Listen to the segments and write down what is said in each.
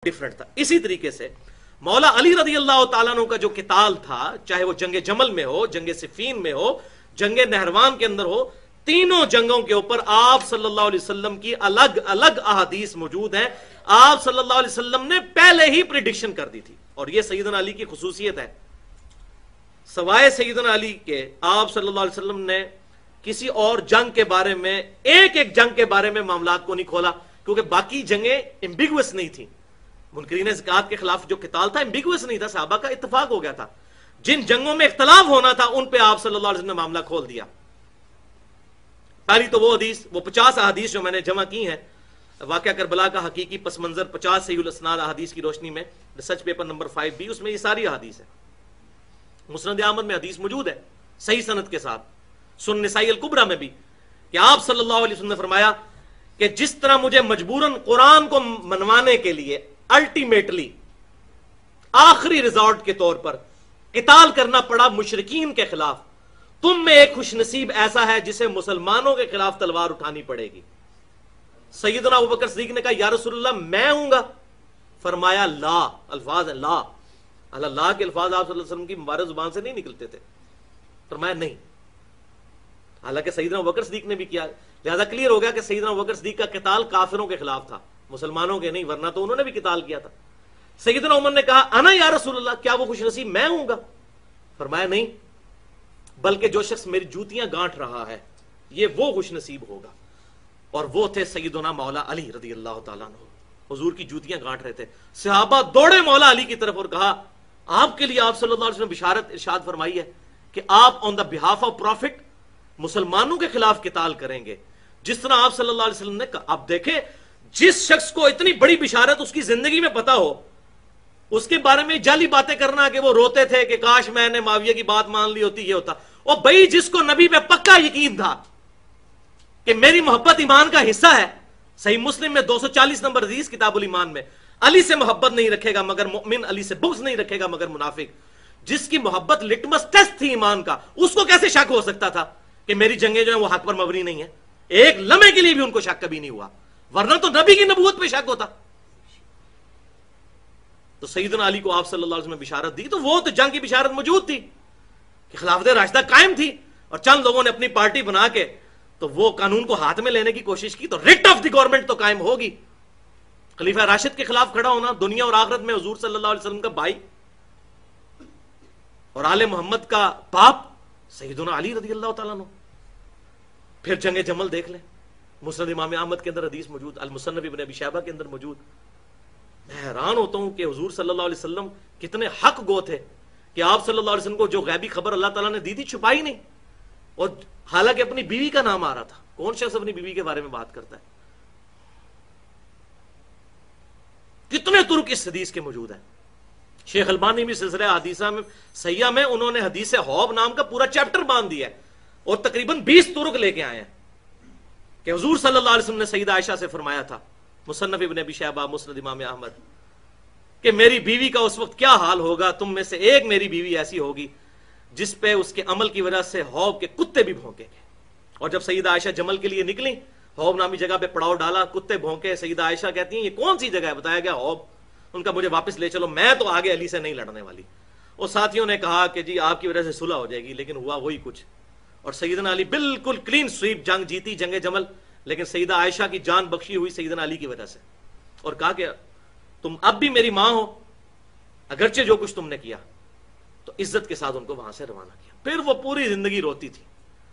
Different تھا. اسی طریقے سے مولا علی رضی اللہ تعالیٰ عنہ کا جو قتال تھا، چاہے وہ جنگ جمل میں ہو، جنگ صفین میں ہو، جنگ نہروان کے اندر ہو، تینوں جنگوں کے اوپر آپ صلی اللہ علیہ وسلم کی الگ الگ احادیث موجود ہیں. آپ صلی اللہ علیہ وسلم نے پہلے ہی پریڈکشن کر دی تھی، اور یہ سیدنا علی کی خصوصیت ہے. سوائے سیدنا علی کے آپ صلی اللہ علیہ وسلم نے کسی اور جنگ کے بارے میں، ایک ایک جنگ کے بارے میں معاملات کو نہیں کھولا، کیونکہ باقی جنگیں ایمبیگوس نہیں تھیں. منکرین زکات کے خلاف جو قتال تھا ایمبیگوس نہیں تھا، صحابہ کا اتفاق ہو گیا تھا. جن جنگوں میں اختلاف ہونا تھا ان پہ آپ صلی اللہ علیہ وسلم نے معاملہ کھول دیا. پہلی تو وہ حدیث، وہ 50 احادیث جو میں نے جمع کی ہیں، واقعہ کربلا کا حقیقی پس منظر 50 صحیح الاسناد احادیث کی روشنی میں، ریسرچ پیپر نمبر 5 بھی، اس میں یہ ساری احادیث ہے. مسند احمد میں حدیث موجود ہے صحیح سند کے ساتھ، سنن نسائی الکبریٰ میں بھی، کہ آپ صلی اللہ علیہ وسلم نے فرمایا کہ جس طرح مجھے مجبوراً قرآن کو منوانے کے لیے الٹیمیٹلی آخری ریزارٹ کے طور پر قتال کرنا پڑا مشرکین کے خلاف، تم میں ایک خوش نصیب ایسا ہے جسے مسلمانوں کے خلاف تلوار اٹھانی پڑے گی. سیدنا ابوبکر صدیق نے کہا یا رسول اللہ میں ہوں گا؟ فرمایا لا، الفاظ ہیں لا، اللہ کے الفاظ آپ صلی اللہ علیہ وسلم کی مبارک زبان سے نہیں نکلتے تھے. فرمایا نہیں. حالانکہ سیدنا ابوبکر صدیق نے بھی کیا، لہذا کلیئر ہو گیا کہ سیدنا ابوبکر صدیق کا قتال کافروں کے خلاف تھا، مسلمانوں کے نہیں، ورنہ تو انہوں نے بھی قتال کیا تھا. سیدنا عمر نے کہا انا یا رسول اللہ، کیا وہ خوش نصیب میں ہوں گا؟ فرمایا نہیں، بلکہ جو شخص میری جوتیاں گانٹ رہا ہے یہ وہ خوش نصیب ہوگا. اور وہ تھے سیدنا مولا علی رضی اللہ تعالیٰ عنہ، حضور کی جوتیاں گانٹ رہے تھے. صحابہ دوڑے مولا علی کی طرف اور کہا آپ کے لیے آپ صلی اللہ علیہ وسلم بشارت ارشاد فرمائی ہے کہ آپ آن دا بہاف آف پروفٹ مسلمانوں کے خلاف قتال کریں گے، جس طرح آپ صلی اللہ علیہ وسلم نے کہا. آپ دیکھیں جس شخص کو اتنی بڑی بشارت اس کی زندگی میں پتا ہو، اس کے بارے میں جعلی باتیں کرنا کہ وہ روتے تھے کہ کاش میں نے معاویہ کی بات مان لی ہوتی، یہ ہوتا. اور بھائی جس کو نبی پہ پکا یقین تھا کہ میری محبت ایمان کا حصہ ہے، صحیح مسلم میں 240 نمبر حدیث کتاب الایمان میں، علی سے محبت نہیں رکھے گا مگر مؤمن، علی سے بغض نہیں رکھے گا مگر منافق. جس کی محبت لٹمس ٹیسٹ تھی ایمان کا، اس کو کیسے شک ہو سکتا تھا کہ میری جنگیں جو ہیں وہ حق پر مبنی نہیں ہیں؟ ایک لمحے کے لیے بھی ان کو شک کبھی نہیں ہوا، ورنہ تو نبی کی نبوت پہ شک ہوتا. تو سیدنا علی کو آپ صلی اللہ علیہ وسلم نے بشارت دی، تو وہ تو جنگ کی بشارت موجود تھی کہ خلافت راشدہ قائم تھی، اور چند لوگوں نے اپنی پارٹی بنا کے تو وہ قانون کو ہاتھ میں لینے کی کوشش کی، تو ریٹ آف دی گورنمنٹ تو قائم ہوگی. خلیفہ راشد کے خلاف کھڑا ہونا، دنیا اور آخرت میں حضور صلی اللہ علیہ وسلم کا بھائی اور آل محمد کا باپ سیدنا علی رضی اللہ تعالیٰ عنہ. پھر جنگ جمل دیکھ لیں، مسند امام احمد کے اندر حدیث موجود، المصنف ابن ابی شیبہ کے اندر موجود. میں حیران ہوتا ہوں کہ حضور صلی اللہ علیہ وسلم کتنے حق گو تھے کہ آپ صلی اللہ علیہ وسلم کو جو غیبی خبر اللہ تعالیٰ نے دی تھی چھپائی نہیں، اور حالانکہ اپنی بیوی کا نام آ رہا تھا. کون شخص اپنی بیوی کے بارے میں بات کرتا ہے؟ کتنے ترک اس حدیث کے موجود ہیں. شیخ البانی بھی سلسلہ حدیثہ میں سیاح میں انہوں نے حدیث حوب نام کا پورا چیپٹر باندھ دیا ہے، اور تقریباً 20 ترک لے کے آئے ہیں کہ حضور صلی اللہ علیہ وسلم نے سیدہ عائشہ سے فرمایا تھا، مصنف ابن ابی شیبہ، مسند امام احمد، کہ میری بیوی کا اس وقت کیا حال ہوگا، تم میں سے ایک میری بیوی ایسی ہوگی جس پہ اس کے عمل کی وجہ سے حوب کے کتے بھی بھونکیں گے. اور جب سیدہ عائشہ جمل کے لیے نکلی، حوب نامی جگہ پہ پڑاؤ ڈالا، کتے بھونکے. سیدہ عائشہ کہتی ہیں یہ کون سی جگہ ہے؟ بتایا گیا حوب. ان کا مجھے واپس لے چلو، میں تو آگے علی سے نہیں لڑنے والی. اور ساتھیوں نے کہا کہ جی آپ کی وجہ سے صلح ہو جائے گی، لیکن ہوا وہی کچھ. اور سیدنا علی بالکل کلین سویپ جنگ جیتی، جنگ جمل، لیکن سیدہ عائشہ کی جان بخشی ہوئی سیدنا علی کی وجہ سے. اور کہا کہ تم اب بھی میری ماں ہو، اگرچہ جو کچھ تم نے کیا. تو عزت کے ساتھ ان کو وہاں سے روانہ کیا. پھر وہ پوری زندگی روتی تھی.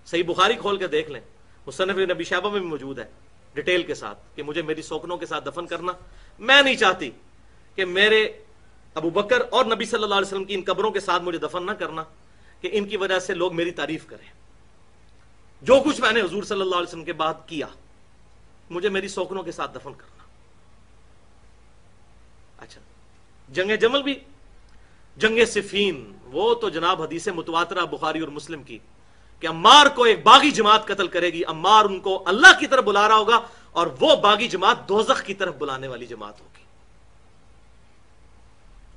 صحیح بخاری کھول کے دیکھ لیں، مصنف ابن ابی شیبہ میں بھی موجود ہے ڈیٹیل کے ساتھ کہ مجھے میری سوکنوں کے ساتھ دفن کرنا، میں نہیں چاہتی کہ میرے ابو بکر اور نبی صلی اللہ علیہ وسلم کی ان قبروں کے ساتھ مجھے دفن نہ کرنا کہ ان کی وجہ سے لوگ میری تعریف کریں. جو کچھ میں نے حضور صلی اللہ علیہ وسلم کے بعد کیا، مجھے میری سوکنوں کے ساتھ دفن کرنا. اچھا، جنگ جمل بھی، جنگ صفین، وہ تو جناب حدیث متواترہ بخاری اور مسلم کی کہ عمار کو ایک باغی جماعت قتل کرے گی. عمار ان کو اللہ کی طرف بلا رہا ہوگا، اور وہ باغی جماعت دوزخ کی طرف بلانے والی جماعت ہوگی.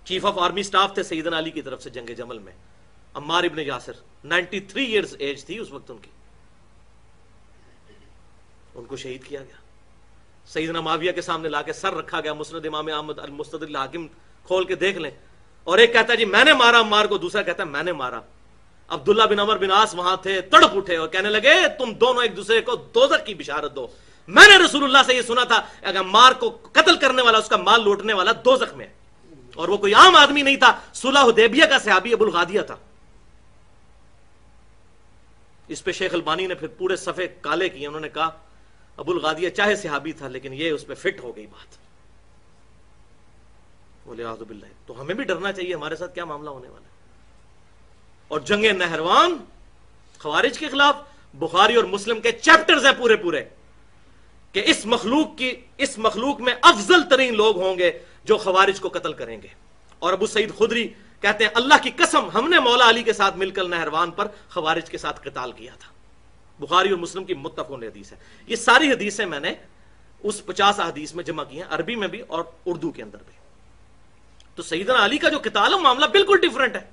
چیف آف آرمی سٹاف تھے سیدنا علی کی طرف سے جنگ جمل میں عمار ابن یاسر. 93 ایئرز ایج تھی اس وقت ان کی. ان کو شہید کیا گیا. سیدنا معاویہ کے سامنے لا کے سر رکھا گیا، مسند امام احمد المستدرک الحاکم کھول کے دیکھ لیں، اور ایک کہتا ہے جی میں نے مارا عمار کو، دوسرا کہتا ہے میں نے مارا۔ عبداللہ بن عمر بن عاص وہاں تھے، تڑپ اٹھے اور کہنے لگے تم دونوں ایک دوسرے کو دوزخ کی بشارت دو، میں نے رسول اللہ سے یہ سنا تھا اگر عمار کو قتل کرنے والا، اس کا مال لوٹنے والا دوزخ میں، اور وہ کوئی عام آدمی نہیں تھا، صلح حدیبیہ کا صحابی ابو الغادیہ تھا۔ اس پہ شیخ البانی نے پھر پورے صفحے کالے کیے، انہوں نے کہا ابو الغادیہ چاہے صحابی تھا لیکن یہ اس پہ فٹ ہو گئی بات، وَلِعَاذُ بِاللَّہ۔ تو ہمیں بھی ڈرنا چاہیے ہمارے ساتھ کیا معاملہ ہونے والا ہے۔ اور جنگ نہروان خوارج کے خلاف بخاری اور مسلم کے چیپٹرز ہیں پورے پورے کہ اس مخلوق میں افضل ترین لوگ ہوں گے جو خوارج کو قتل کریں گے۔ اور ابو سعید خدری کہتے ہیں اللہ کی قسم ہم نے مولا علی کے ساتھ مل کر نہروان پر خوارج کے ساتھ قتال کیا تھا۔ بخاری اور مسلم کی متفق حدیث ہے۔ یہ ساری حدیثیں میں نے اس 50 احادیث میں جمع کی ہیں، عربی میں بھی اور اردو کے اندر بھی۔ تو سیدنا علی کا جو قتال ہے معاملہ بالکل ڈیفرنٹ ہے۔